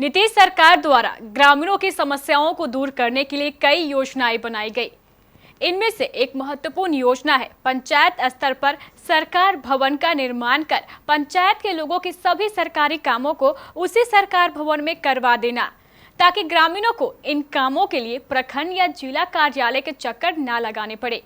नीतीश सरकार द्वारा ग्रामीणों की समस्याओं को दूर करने के लिए कई योजनाएं बनाई गई। इनमें से एक महत्वपूर्ण योजना है पंचायत स्तर पर सरकार भवन का निर्माण कर पंचायत के लोगों के सभी सरकारी कामों को उसी सरकार भवन में करवा देना, ताकि ग्रामीणों को इन कामों के लिए प्रखंड या जिला कार्यालय के चक्कर न लगाने पड़े।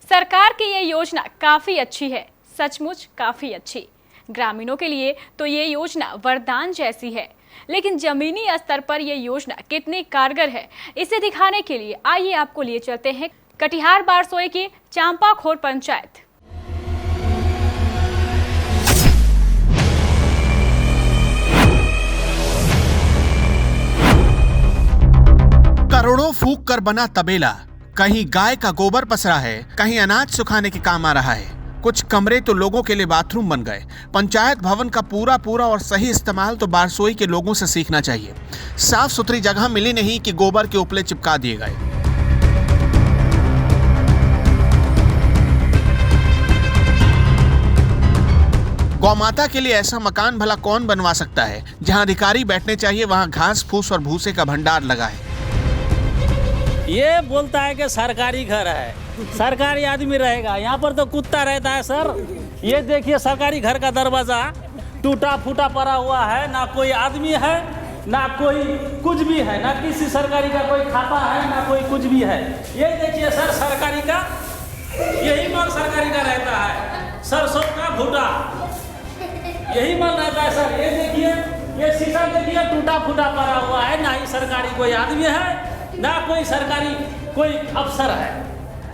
सरकार की ये योजना काफी अच्छी है, सचमुच काफी अच्छी। ग्रामीणों के लिए तो ये योजना वरदान जैसी है, लेकिन जमीनी स्तर पर यह योजना कितनी कारगर है, इसे दिखाने के लिए आइए आपको लिए चलते हैं कटिहार बारसोई की चांपाखोर पंचायत। करोड़ों फूंक कर बना तबेला, कहीं गाय का गोबर पसरा है, कहीं अनाज सुखाने के काम आ रहा है। कुछ कमरे तो लोगों के लिए बाथरूम बन गए। पंचायत भवन का पूरा और सही इस्तेमाल तो बारसोई के लोगों से सीखना चाहिए। साफ सुथरी जगह मिली नहीं कि गोबर के उपले चिपका दिए गए। गौमाता के लिए ऐसा मकान भला कौन बनवा सकता है जहां अधिकारी बैठने चाहिए, वहां घास फूस और भूसे का भंडार लगा है। ये बोलता है कि सरकारी घर है, सरकारी आदमी रहेगा, यहाँ पर तो कुत्ता रहता है सर। ये देखिए सरकारी घर का दरवाजा टूटा फूटा पड़ा हुआ है, ना कोई आदमी है, ना कोई कुछ भी है, ना किसी सरकारी का कोई खाता है, ना कोई कुछ भी है। ये देखिए सर सरकारी का यही माल सरकारी का रहता है, सरसों का भूटा यही माल रहता है सर। ये देखिए ये शीशा देखिए टूटा फूटा पड़ा हुआ है, ना ही सरकारी कोई आदमी है, ना कोई सरकारी कोई अफसर है।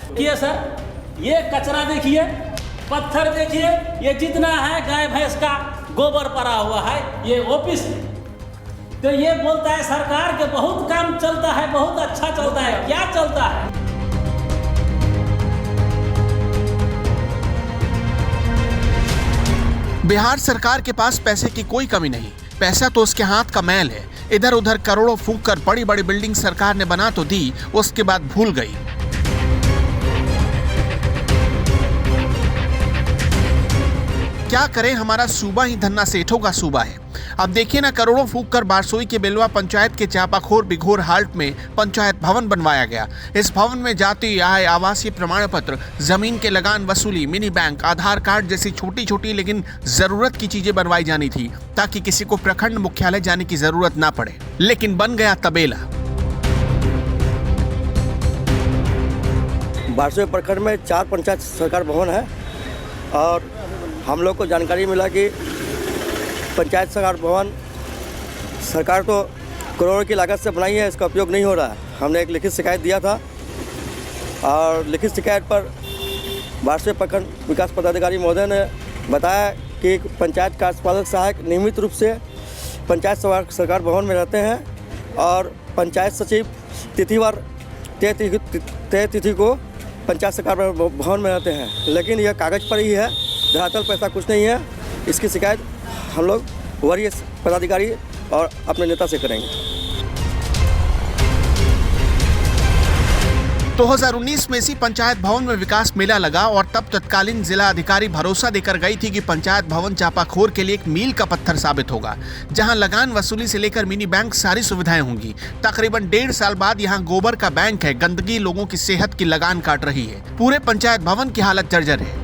किए सर ये कचरा देखिए, पत्थर देखिए, ये जितना है गाय भैंस का गोबर पड़ा हुआ है, ये ऑफिस है। तो ये बोलता है सरकार के बहुत काम चलता है, बहुत अच्छा चलता है। क्या चलता है? बिहार सरकार के पास पैसे की कोई कमी नहीं, पैसा तो उसके हाथ का मैल है। इधर उधर करोड़ों फूंक कर बड़ी बड़ी बिल्डिंग सरकार ने बना तो दी, उसके बाद भूल गई। क्या करें, हमारा सूबा ही धन्ना सेठों का सूबा है। अब देखिए ना, करोड़ों फूंक कर बारसोई के बेलवा पंचायत के चापाखोर बिघोर हाल्ट में पंचायत भवन बनवाया गया। इस भवन में जाति, आय, आवासीय प्रमाण पत्र, जमीन के लगान वसूली, मिनी बैंक, आधार कार्ड जैसी छोटी छोटी लेकिन जरूरत की चीजें बनवाई जानी थी, ताकि किसी को प्रखंड मुख्यालय जाने की जरूरत ना पड़े। लेकिन बन गया तबेला। बारसोई प्रखंड में 4 पंचायत सरकार भवन है और हम लोग को जानकारी मिला कि पंचायत सरकार भवन सरकार तो करोड़ों की लागत से बनाई है, इसका उपयोग नहीं हो रहा है। हमने एक लिखित शिकायत दिया था और लिखित शिकायत पर बारसोई प्रखंड विकास पदाधिकारी महोदय ने बताया कि पंचायत कार्यपालक सहायक नियमित रूप से पंचायत सरकार भवन में रहते हैं और पंचायत सचिव तिथिवार तय तिथि को पंचायत सरकार भवन में रहते हैं, लेकिन यह कागज़ पर ही है, धरातल पैसा कुछ नहीं है। इसकी शिकायत हम लोग वरीय पदाधिकारी और अपने नेता से करेंगे। 2019 में इसी पंचायत भवन में विकास मेला लगा और तब तत्कालीन जिला अधिकारी भरोसा देकर गई थी कि पंचायत भवन चापाखोर के लिए एक मील का पत्थर साबित होगा, जहां लगान वसूली से लेकर मिनी बैंक सारी सुविधाएं होंगी। तकरीबन 1.5 साल बाद यहां गोबर का बैंक है, गंदगी लोगों की सेहत की लगान काट रही है। पूरे पंचायत भवन की हालत जर्जर है।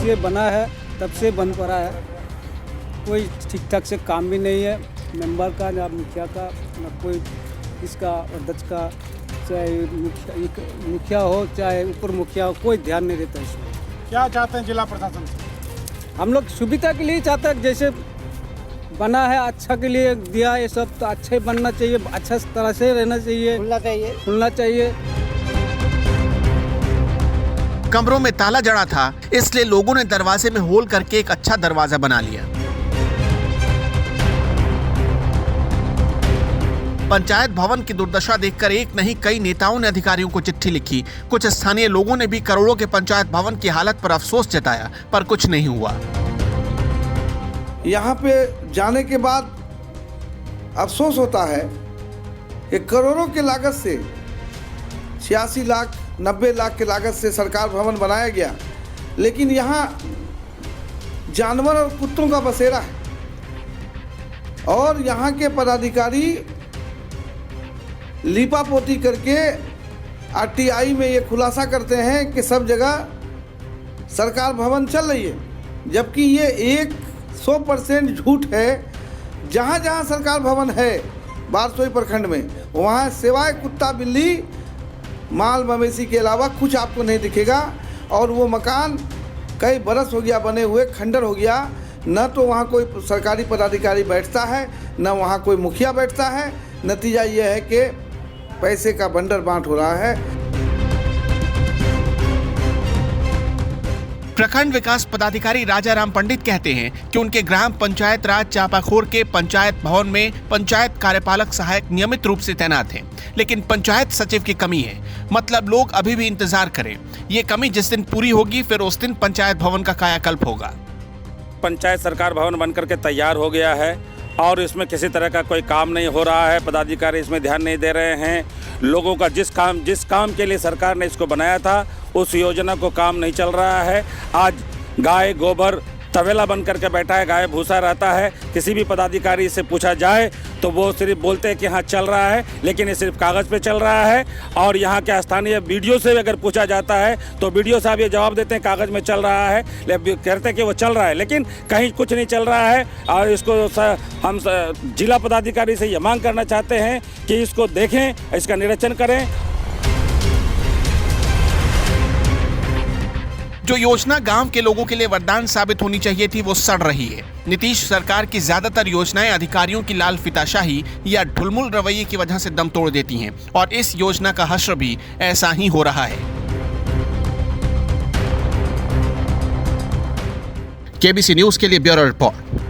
ये बना है तब से बंद पड़ा है, कोई ठीक ठाक से काम भी नहीं है। मेंबर का ना मुखिया का ना कोई इसका अध्यक्ष का, चाहे मुखिया हो चाहे ऊपर मुखिया हो, कोई ध्यान नहीं देता इसमें। क्या चाहते हैं जिला प्रशासन से? हम लोग सुविधा के लिए चाहते हैं, जैसे बना है अच्छा के लिए दिया, ये सब तो अच्छा ही बनना चाहिए, अच्छा तरह से रहना चाहिए, खुलना चाहिए। कमरों में ताला जड़ा था, इसलिए लोगों ने दरवाजे में होल करके एक अच्छा दरवाजा बना लिया। पंचायत भवन की दुर्दशा देखकर एक नहीं कई नेताओं ने अधिकारियों को चिट्ठी लिखी। कुछ स्थानीय लोगों ने भी करोड़ों के पंचायत भवन की हालत पर अफसोस जताया, पर कुछ नहीं हुआ। यहाँ पे जाने के बाद अफसोस होता है कि करोड़ों की लागत से 86 लाख 90 लाख की लागत से सरकार भवन बनाया गया, लेकिन यहाँ जानवर और कुत्तों का बसेरा है और यहाँ के पदाधिकारी लीपापोती करके आरटीआई में ये खुलासा करते हैं कि सब जगह सरकार भवन चल रही है, जबकि ये 100% झूठ है। जहाँ जहाँ सरकार भवन है बारसोई प्रखंड में, वहाँ सिवाय कुत्ता बिल्ली माल मवेशी के अलावा कुछ आपको नहीं दिखेगा। और वो मकान कई बरस हो गया बने हुए, खंडर हो गया। न तो वहाँ कोई सरकारी पदाधिकारी बैठता है, न वहाँ कोई मुखिया बैठता है। नतीजा ये है कि पैसे का बंडर बांट हो रहा है। प्रखंड विकास पदाधिकारी राजाराम पंडित कहते हैं कि उनके ग्राम पंचायत राज चापाखोर के पंचायत भवन में पंचायत कार्यपालक सहायक नियमित रूप से तैनात हैं, लेकिन पंचायत सचिव की कमी है। मतलब लोग अभी भी इंतजार करें। ये कमी जिस दिन पूरी होगी फिर उस दिन पंचायत भवन का कायाकल्प होगा। पंचायत सरकार भवन बनकर के तैयार हो गया है और इसमें किसी तरह का कोई काम नहीं हो रहा है। पदाधिकारी इसमें ध्यान नहीं दे रहे हैं। लोगों का जिस काम के लिए सरकार ने इसको बनाया था उस योजना को काम नहीं चल रहा है। आज गाय गोबर तवेला बन करके बैठा है, गाय भूसा रहता है। किसी भी पदाधिकारी से पूछा जाए तो वो सिर्फ बोलते हैं कि हाँ चल रहा है, लेकिन ये सिर्फ कागज़ पे चल रहा है। और यहाँ के स्थानीय बीडीओ से अगर पूछा जाता है तो बीडीओ साहब ये जवाब देते हैं कागज़ में चल रहा है, कहते हैं कि वो चल रहा है, लेकिन कहीं कुछ नहीं चल रहा है। और इसको हम जिला पदाधिकारी से ये मांग करना चाहते हैं कि इसको देखें, इसका निरीक्षण करें। जो योजना गांव के लोगों के लिए वरदान साबित होनी चाहिए थी वो सड़ रही है। नीतीश सरकार की ज्यादातर योजनाएं अधिकारियों की लाल फिताशाही या ढुलमुल रवैये की वजह से दम तोड़ देती हैं और इस योजना का हश्र भी ऐसा ही हो रहा है। केबीसी न्यूज के लिए ब्यूरो रिपोर्ट।